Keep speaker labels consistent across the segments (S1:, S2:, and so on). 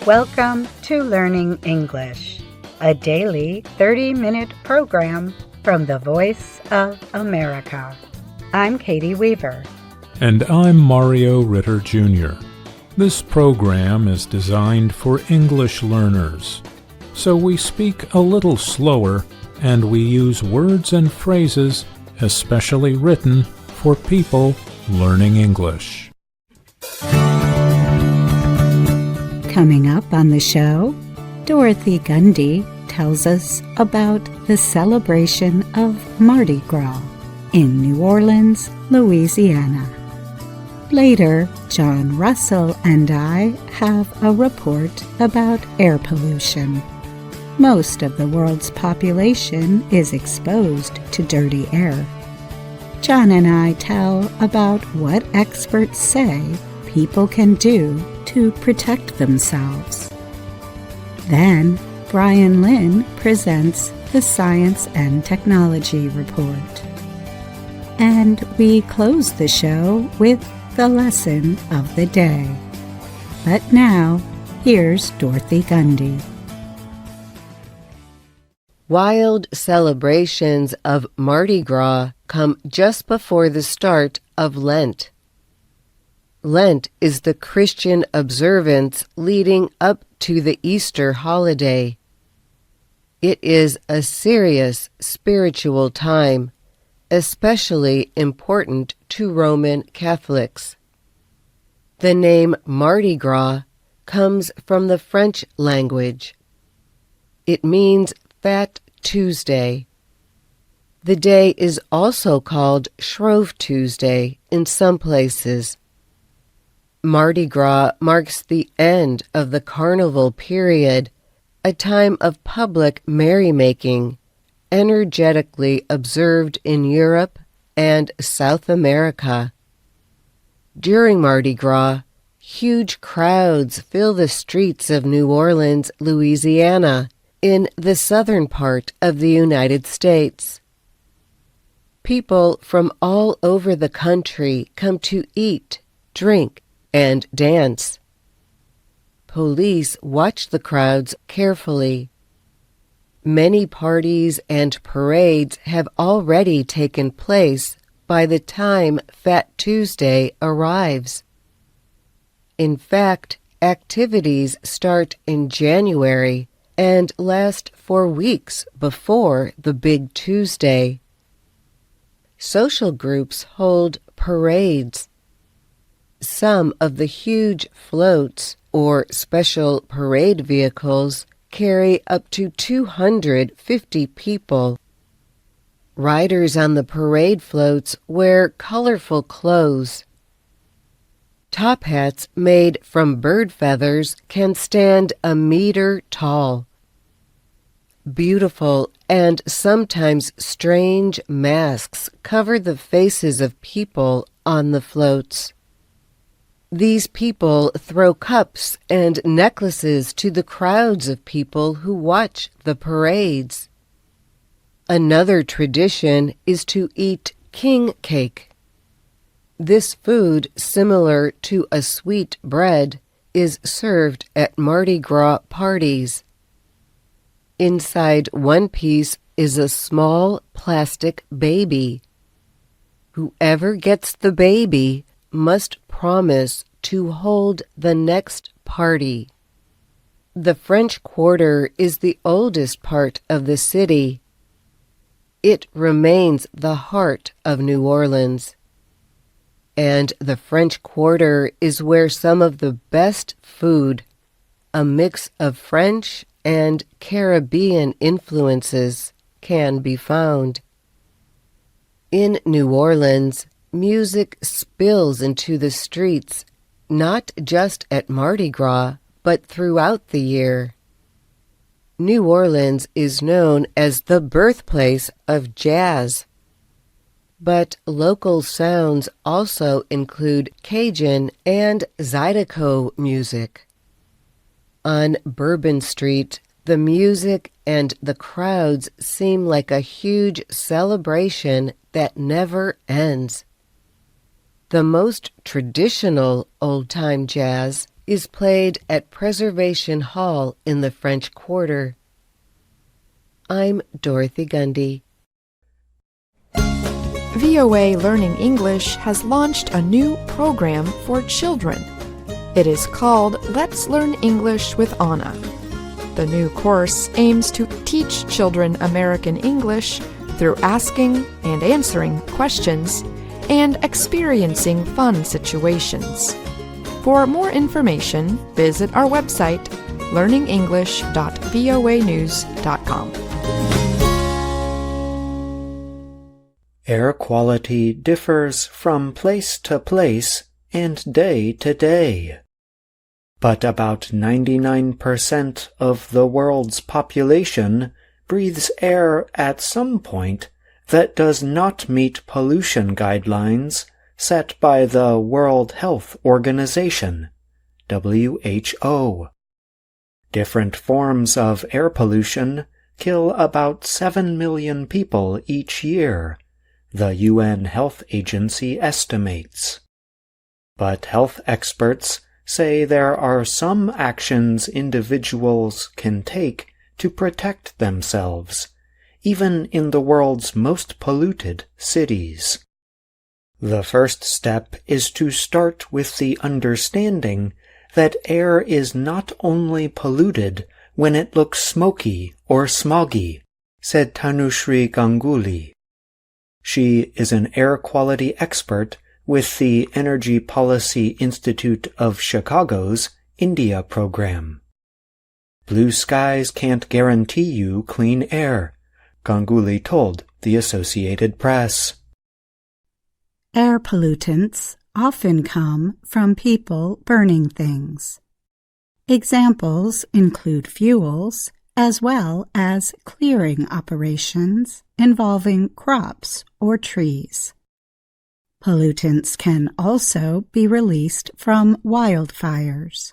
S1: Welcome to Learning English, a daily 30-minute program from the Voice of America. I'm Katie Weaver.
S2: And I'm Mario Ritter Jr. This program is designed for English learners, so we speak a little slower and we use words and phrases especially written for people learning English.
S1: Coming up on the show, Dorothy Gundy tells us about the celebration of Mardi Gras in New Orleans, Louisiana. Later, John Russell and I have a report about air pollution. Most of the world's population is exposed to dirty air. John and I tell about what experts say people can do to protect themselves. Then, Brian Lynn presents the Science and Technology Report. And we close the show with the lesson of the day. But now, here's Dorothy Gundy.
S3: Wild celebrations of Mardi Gras come just before the start of Lent. Lent is the Christian observance leading up to the Easter holiday. It is a serious spiritual time, especially important to Roman Catholics. The name Mardi Gras comes from the French language. It means Fat Tuesday. The day is also called Shrove Tuesday in some places. Mardi Gras marks the end of the carnival period, a time of public merrymaking, energetically observed in Europe and South America. During Mardi Gras, huge crowds fill the streets of New Orleans, Louisiana, in the southern part of the United States. People from all over the country come to eat, drink, and dance. Police watch the crowds carefully. Many parties and parades have already taken place by the time Fat Tuesday arrives. In fact, activities start in January and last for weeks before the Big Tuesday. Social groups hold parades. Some of the huge floats or special parade vehicles carry up to 250 people. Riders on the parade floats wear colorful clothes. Top hats made from bird feathers can stand a meter tall. Beautiful and sometimes strange masks cover the faces of people on the floats. These people throw cups and necklaces to the crowds of people who watch the parades. Another tradition is to eat king cake. This food, similar to a sweet bread, is served at Mardi Gras parties. Inside one piece is a small plastic baby. Whoever gets the baby must promise to hold the next party. The French Quarter is the oldest part of the city. It remains the heart of New Orleans. And the French Quarter is where some of the best food, a mix of French and Caribbean influences, can be found. In New Orleans, music spills into the streets, not just at Mardi Gras, but throughout the year. New Orleans is known as the birthplace of jazz. But local sounds also include Cajun and Zydeco music. On Bourbon Street, the music and the crowds seem like a huge celebration that never ends. The most traditional old-time jazz is played at Preservation Hall in the French Quarter. I'm Dorothy Gundy.
S4: VOA Learning English has launched a new program for children. It is called Let's Learn English with Anna. The new course aims to teach children American English through asking and answering questions and experiencing fun situations. For more information, visit our website, learningenglish.voanews.com.
S5: Air quality differs from place to place and day to day. But about 99% of the world's population breathes air at some point that does not meet pollution guidelines set by the World Health Organization, WHO. Different forms of air pollution kill about 7 million people each year, the UN Health Agency estimates. But health experts say there are some actions individuals can take to protect themselves, even in the world's most polluted cities. The first step is to start with the understanding that air is not only polluted when it looks smoky or smoggy, said Tanushree Ganguly. She is an air quality expert with the Energy Policy Institute of Chicago's India program. Blue skies can't guarantee you clean air, Ganguly told the Associated Press.
S1: Air pollutants often come from people burning things. Examples include fuels as well as clearing operations involving crops or trees. Pollutants can also be released from wildfires.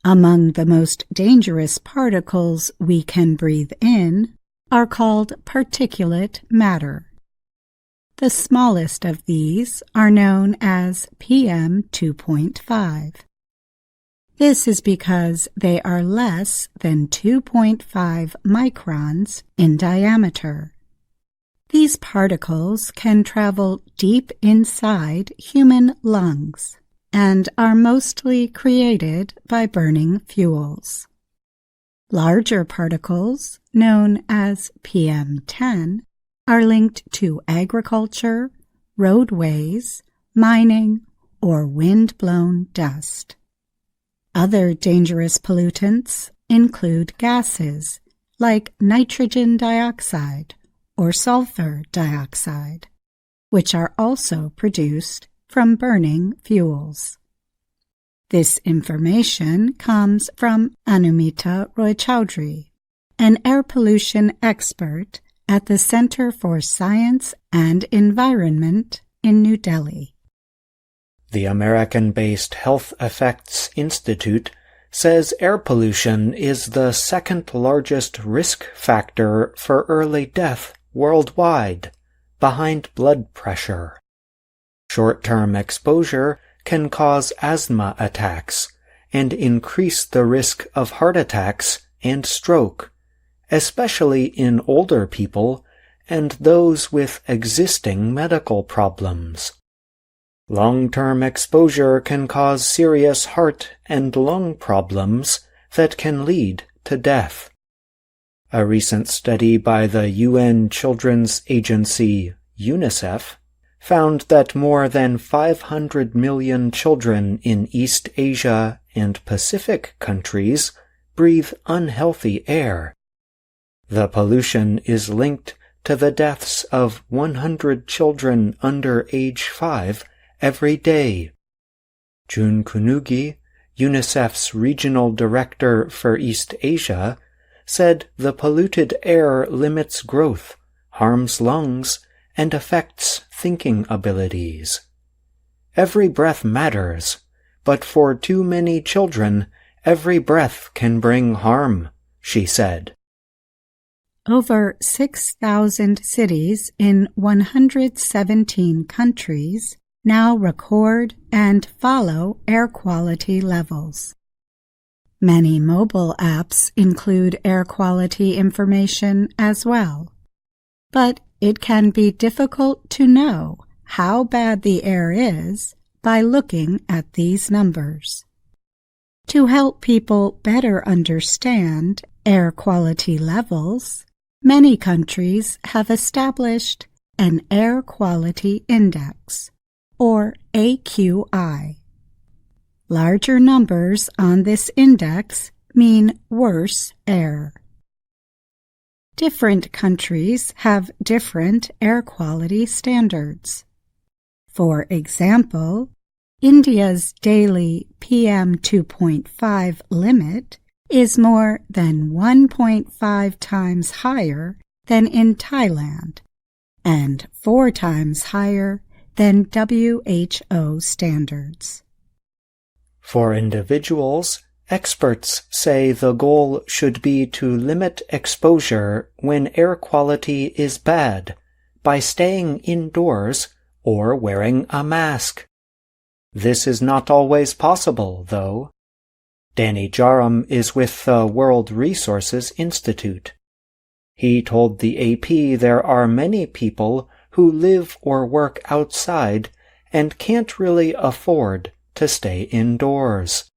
S1: Among the most dangerous particles we can breathe in are called particulate matter. The smallest of these are known as PM 2.5. This is because they are less than 2.5 microns in diameter. These particles can travel deep inside human lungs and are mostly created by burning fuels. Larger particles, known as PM10, are linked to agriculture, roadways, mining, or wind-blown dust. Other dangerous pollutants include gases like nitrogen dioxide or sulfur dioxide, which are also produced from burning fuels. This information comes from Anumita Roy-Chaudhry, an air pollution expert at the Center for Science and Environment in New Delhi.
S5: The American-based Health Effects Institute says air pollution is the second largest risk factor for early death worldwide, behind blood pressure. Short-term exposure can cause asthma attacks and increase the risk of heart attacks and stroke, especially in older people and those with existing medical problems. Long-term exposure can cause serious heart and lung problems that can lead to death. A recent study by the UN Children's Agency, UNICEF, found that more than 500 million children in East Asia and Pacific countries breathe unhealthy air. The pollution is linked to the deaths of 100 children under age 5 every day. June Kunugi, UNICEF's regional director for East Asia, said the polluted air limits growth, harms lungs, and affects thinking abilities. Every breath matters, but for too many children, every breath can bring harm, she said.
S1: Over 6,000 cities in 117 countries now record and follow air quality levels. Many mobile apps include air quality information as well, but it can be difficult to know how bad the air is by looking at these numbers. To help people better understand air quality levels, many countries have established an Air Quality Index, or AQI. Larger numbers on this index mean worse air. Different countries have different air quality standards. For example, India's daily PM 2.5 limit is more than 1.5 times higher than in Thailand and 4 times higher than WHO standards.
S5: For individuals, experts say the goal should be to limit exposure when air quality is bad by staying indoors or wearing a mask. This is not always possible, though. Danny Jaram is with the World Resources Institute. He told the AP there are many people who live or work outside and can't really afford to stay indoors.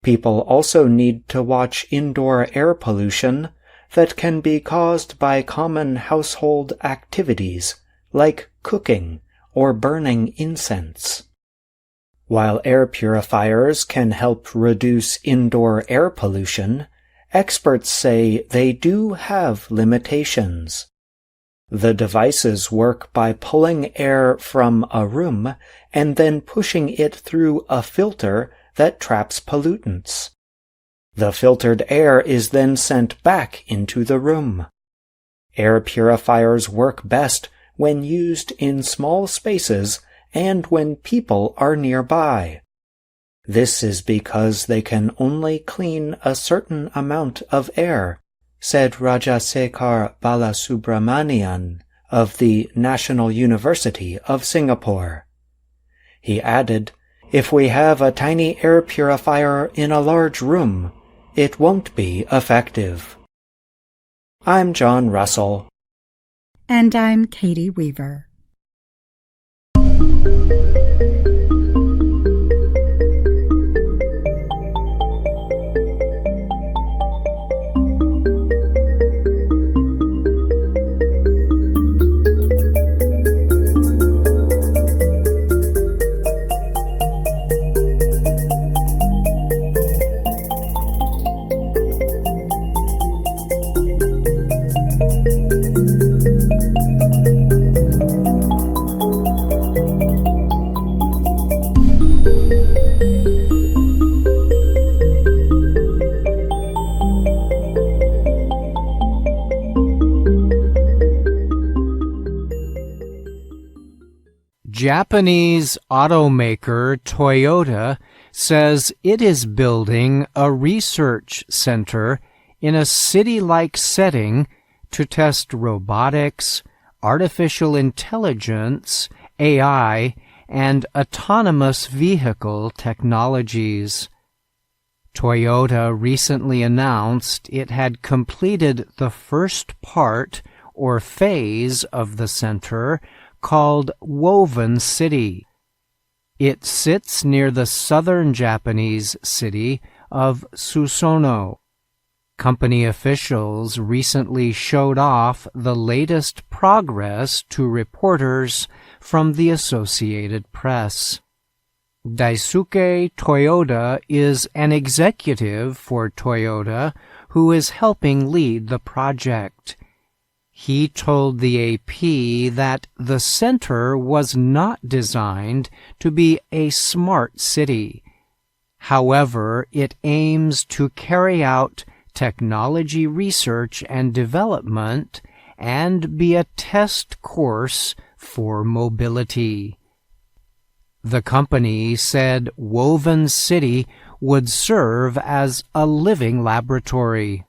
S5: People also need to watch indoor air pollution that can be caused by common household activities like cooking or burning incense. While air purifiers can help reduce indoor air pollution, experts say they do have limitations. The devices work by pulling air from a room and then pushing it through a filter that traps pollutants. The filtered air is then sent back into the room. Air purifiers work best when used in small spaces and when people are nearby. This is because they can only clean a certain amount of air, said Rajasekhar Balasubramanian of the National University of Singapore. He added, "If we have a tiny air purifier in a large room, it won't be effective." I'm John Russell.
S1: And I'm Katie Weaver.
S6: Japanese automaker Toyota says it is building a research center in a city-like setting to test robotics, artificial intelligence, AI, and autonomous vehicle technologies. Toyota recently announced it had completed the first part or phase of the center called Woven City. It sits near the southern Japanese city of Susono. Company officials recently showed off the latest progress to reporters from the Associated Press. Daisuke Toyoda is an executive for Toyota who is helping lead the project. He told the AP that the center was not designed to be a smart city. However, it aims to carry out technology research and development and be a test course for mobility. The company said Woven City would serve as a living laboratory.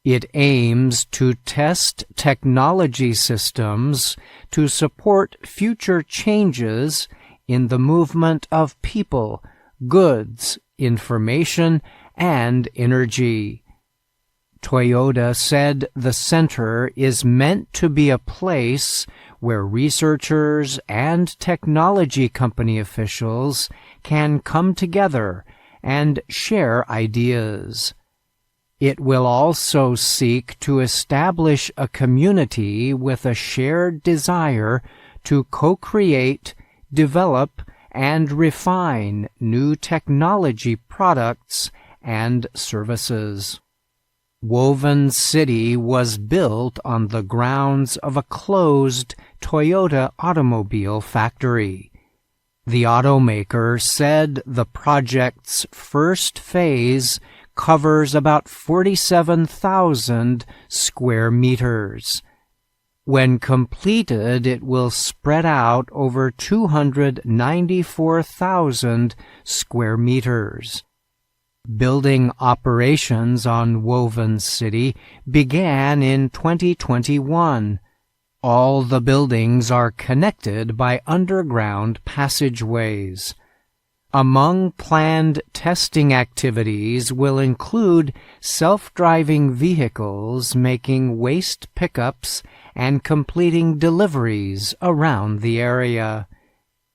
S6: It aims to test technology systems to support future changes in the movement of people, goods, information, and energy. Toyota said the center is meant to be a place where researchers and technology company officials can come together and share ideas. It will also seek to establish a community with a shared desire to co-create, develop, and refine new technology products and services. Woven City was built on the grounds of a closed Toyota automobile factory. The automaker said the project's first phase covers about 47,000 square meters. When completed, it will spread out over 294,000 square meters. Building operations on Woven City began in 2021. All the buildings are connected by underground passageways. Among planned testing activities will include self-driving vehicles making waste pickups and completing deliveries around the area.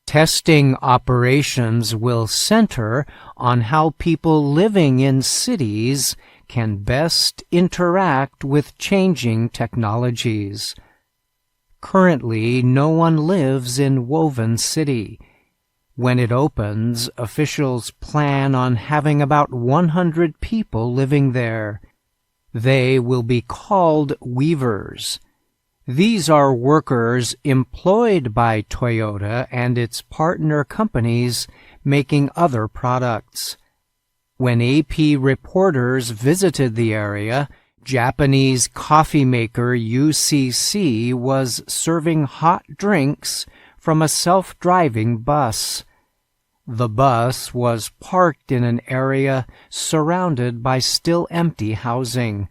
S6: Testing operations will center on how people living in cities can best interact with changing technologies. Currently, no one lives in Woven City. When it opens, officials plan on having about 100 people living there. They will be called weavers. These are workers employed by Toyota and its partner companies making other products. When AP reporters visited the area, Japanese coffee maker UCC was serving hot drinks from a self-driving bus. The bus was parked in an area surrounded by still empty housing.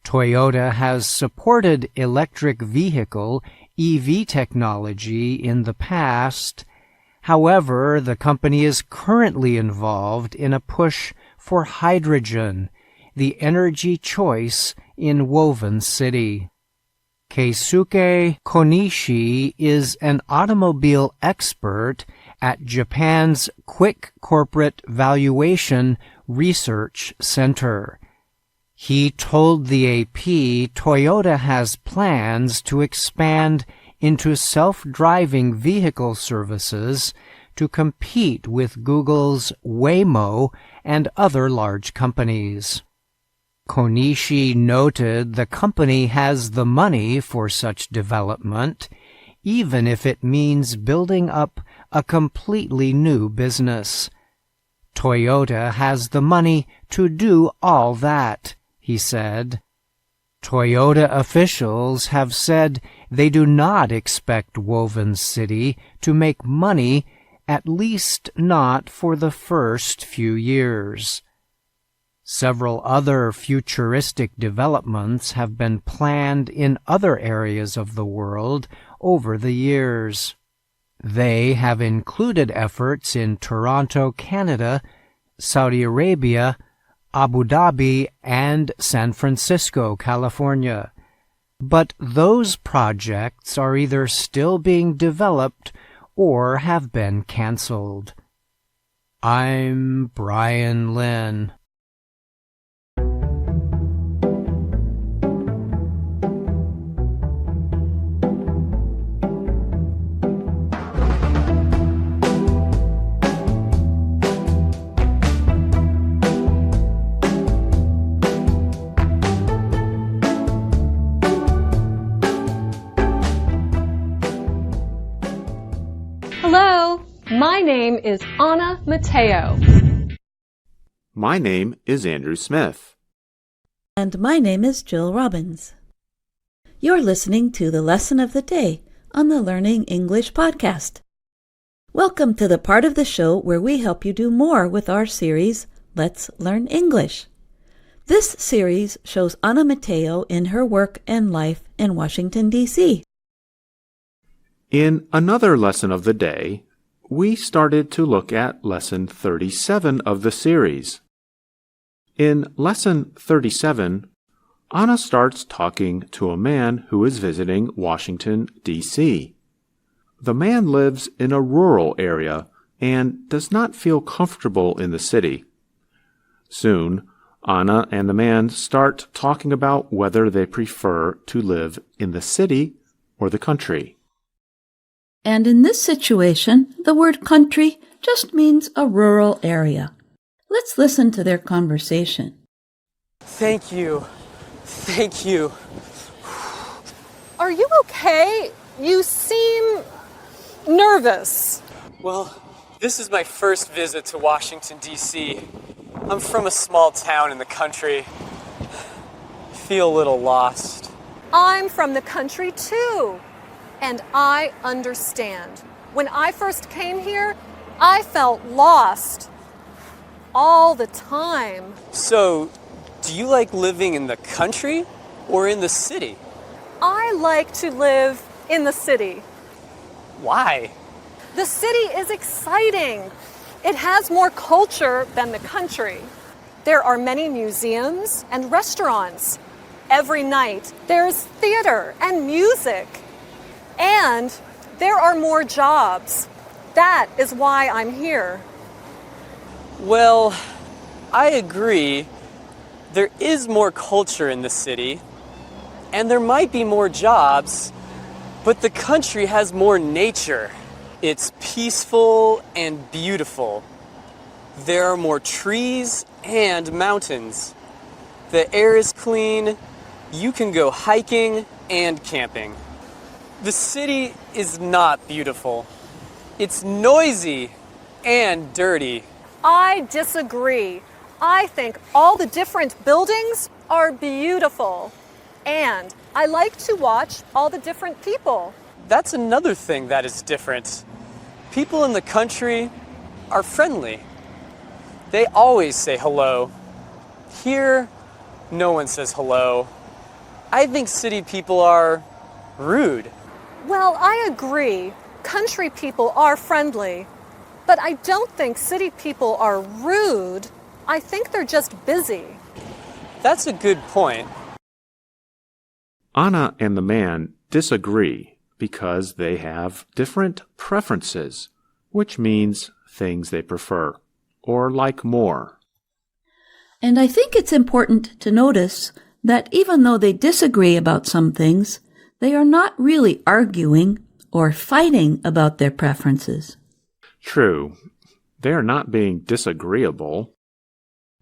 S6: Toyota has supported electric vehicle EV technology in the past. However, the company is currently involved in a push for hydrogen, the energy choice in Woven City. Keisuke Konishi is an automobile expert at Japan's Quick Corporate Valuation Research Center. He told the AP Toyota has plans to expand into self-driving vehicle services to compete with Google's Waymo and other large companies. Konishi noted the company has the money for such development, even if it means building up a completely new business. Toyota has the money to do all that, he said. Toyota officials have said they do not expect Woven City to make money, at least not for the first few years. Several other futuristic developments have been planned in other areas of the world over the years. They have included efforts in Toronto, Canada, Saudi Arabia, Abu Dhabi, and San Francisco, California. But those projects are either still being developed or have been canceled. I'm Brian Lynn.
S7: Hello, my name is Anna Mateo.
S8: My name is Andrew Smith.
S9: And my name is Jill Robbins. You're listening to the Lesson of the Day on the Learning English podcast. Welcome to the part of the show where we help you do more with our series, Let's Learn English. This series shows Anna Mateo in her work and life in Washington, D.C.
S8: In another lesson of the day, we started to look at Lesson 37 of the series. In Lesson 37, Anna starts talking to a man who is visiting Washington, D.C. The man lives in a rural area and does not feel comfortable in the city. Soon, Anna and the man start talking about whether they prefer to live in the city or the country.
S9: And in this situation, the word country just means a rural area. Let's listen to their conversation.
S10: Thank you. Thank you.
S7: Are you okay? You seem nervous.
S10: Well, this is my first visit to Washington, D.C. I'm from a small town in the country. I feel a little lost.
S7: I'm from the country too, and I understand. When I first came here, I felt lost all the time.
S10: So, do you like living in the country or in the city?
S7: I like to live in the city.
S10: Why?
S7: The city is exciting. It has more culture than the country. There are many museums and restaurants. Every night, there's theater and music. And there are more jobs. That is why I'm here.
S10: Well, I agree. There is more culture in the city, and there might be more jobs, but the country has more nature. It's peaceful and beautiful. There are more trees and mountains. The air is clean. You can go hiking and camping. The city is not beautiful. It's noisy and dirty.
S7: I disagree. I think all the different buildings are beautiful. And I like to watch all the different people.
S10: That's another thing that is different. People in the country are friendly. They always say hello. Here, no one says hello. I think city people are rude.
S7: Well, I agree. Country people are friendly. But I don't think city people are rude. I think they're just busy.
S10: That's a good point.
S8: Anna and the man disagree because they have different preferences, which means things they prefer or like more.
S9: And I think it's important to notice that even though they disagree about some things, they are not really arguing or fighting about their preferences.
S8: True. They are not being disagreeable.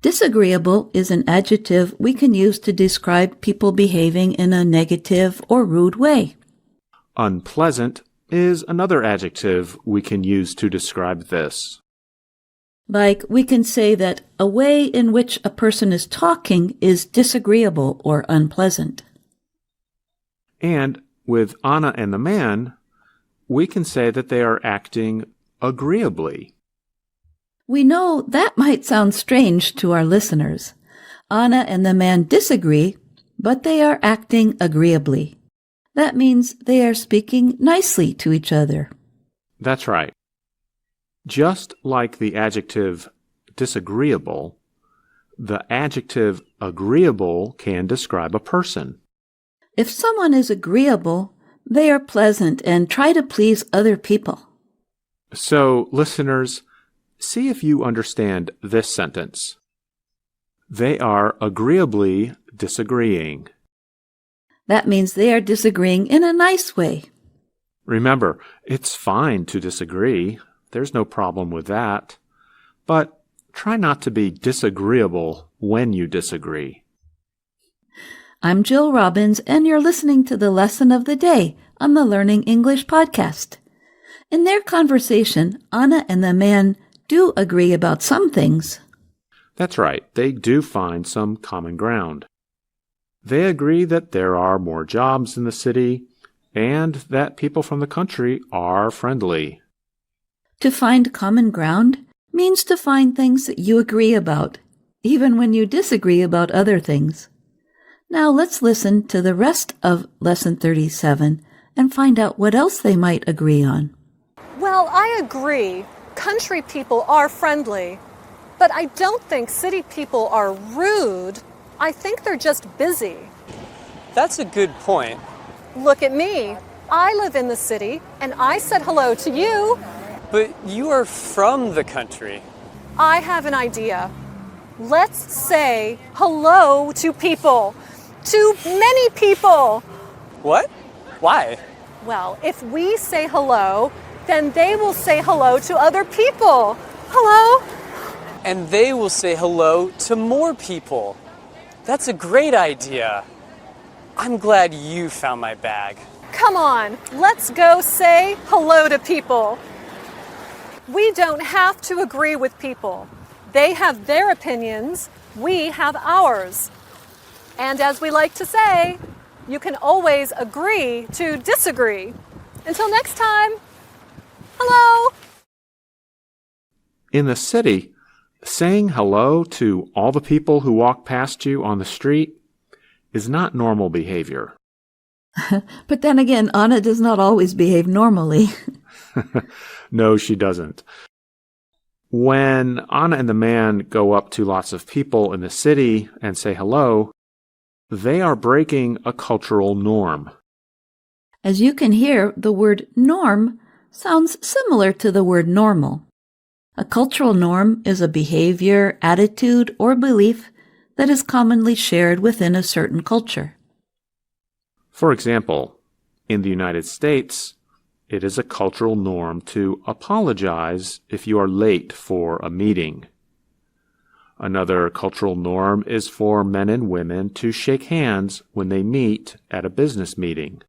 S9: Disagreeable is an adjective we can use to describe people behaving in a negative or rude way.
S8: Unpleasant is another adjective we can use to describe this.
S9: Like, we can say that a way in which a person is talking is disagreeable or unpleasant.
S8: And with Anna and the man, we can say that they are acting agreeably.
S9: We know that might sound strange to our listeners. Anna and the man disagree, but they are acting agreeably. That means they are speaking nicely to each other.
S8: That's right. Just like the adjective disagreeable, the adjective agreeable can describe a person.
S9: If someone is agreeable, they are pleasant and try to please other people.
S8: So, listeners, see if you understand this sentence. They are agreeably disagreeing.
S9: That means they are disagreeing in a nice way.
S8: Remember, it's fine to disagree. There's no problem with that. But try not to be disagreeable when you disagree.
S9: I'm Jill Robbins, and you're listening to the Lesson of the Day on the Learning English Podcast. In their conversation, Anna and the man do agree about some things.
S8: That's right. They do find some common ground. They agree that there are more jobs in the city and that people from the country are friendly.
S9: To find common ground means to find things that you agree about, even when you disagree about other things. Now let's listen to the rest of Lesson 37 and find out what else they might agree on.
S7: Well, I agree. Country people are friendly. But I don't think city people are rude. I think they're just busy.
S10: That's a good point.
S7: Look at me. I live in the city, and I said hello to you.
S10: But you are from the country.
S7: I have an idea. Let's say hello to people. To many people.
S10: What? Why?
S7: Well, if we say hello, then they will say hello to other people. Hello?
S10: And they will say hello to more people. That's a great idea. I'm glad you found my bag.
S7: Come on, let's go say hello to people. We don't have to agree with people. They have their opinions, we have ours. And as we like to say, you can always agree to disagree. Until next time, hello!
S8: In the city, saying hello to all the people who walk past you on the street is not normal behavior.
S9: But then again, Anna does not always behave normally.
S8: No, she doesn't. When Anna and the man go up to lots of people in the city and say hello, they are breaking a cultural norm.
S9: As you can hear, the word norm sounds similar to the word normal. A cultural norm is a behavior, attitude, or belief that is commonly shared within a certain culture.
S8: For example, in the United States, it is a cultural norm to apologize if you are late for a meeting. Another cultural norm is for men and women to shake hands when they meet at a business meeting.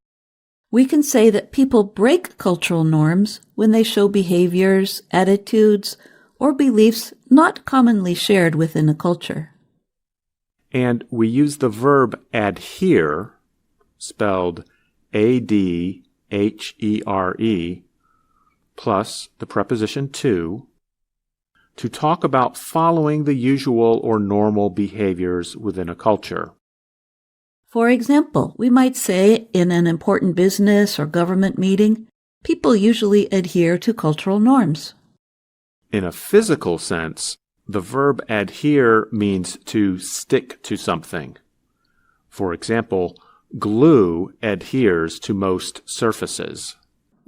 S9: We can say that people break cultural norms when they show behaviors, attitudes, or beliefs not commonly shared within a culture.
S8: And we use the verb adhere, spelled A-D-H-E-R-E, plus the preposition to talk about following the usual or normal behaviors within a culture.
S9: For example, we might say in an important business or government meeting, people usually adhere to cultural norms.
S8: In a physical sense, the verb adhere means to stick to something. For example, glue adheres to most surfaces.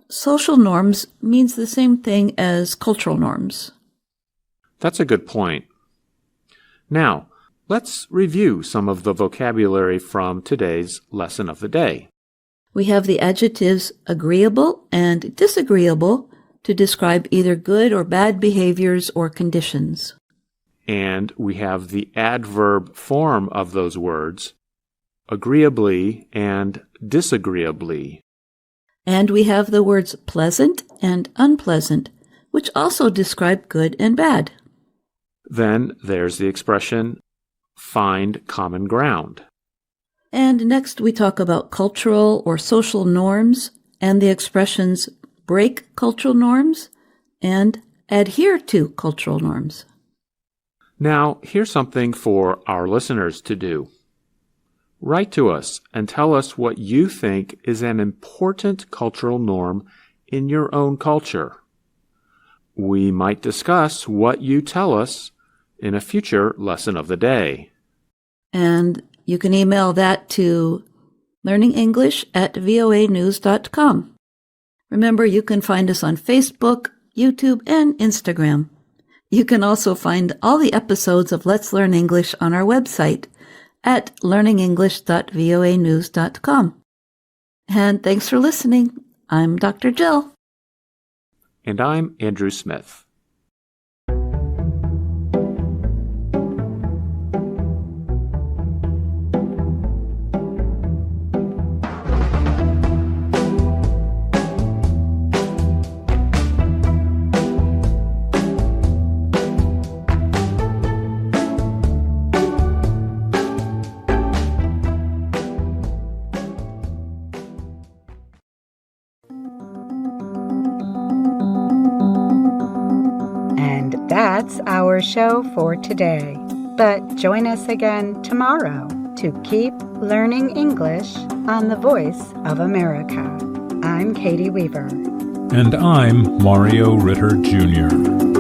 S9: Social norms means the same thing as cultural norms.
S8: That's a good point. Now, let's review some of the vocabulary from today's lesson of the day.
S9: We have the adjectives agreeable and disagreeable to describe either good or bad behaviors or conditions.
S8: And we have the adverb form of those words, agreeably and disagreeably.
S9: And we have the words pleasant and unpleasant, which also describe good and bad.
S8: Then there's the expression, find common ground.
S9: And next we talk about cultural or social norms and the expressions break cultural norms and adhere to cultural norms.
S8: Now, here's something for our listeners to do. Write to us and tell us what you think is an important cultural norm in your own culture. We might discuss what you tell us in a future lesson of the day.
S9: And you can email that to learningenglish@voanews.com. Remember, you can find us on Facebook, YouTube, and Instagram. You can also find all the episodes of Let's Learn English on our website at learningenglish.voanews.com. And thanks for listening. I'm Dr. Jill.
S8: And I'm Andrew Smith.
S1: That's our show for today. But join us again tomorrow to keep learning English on the Voice of America. I'm Katie Weaver.
S2: And I'm Mario Ritter Jr.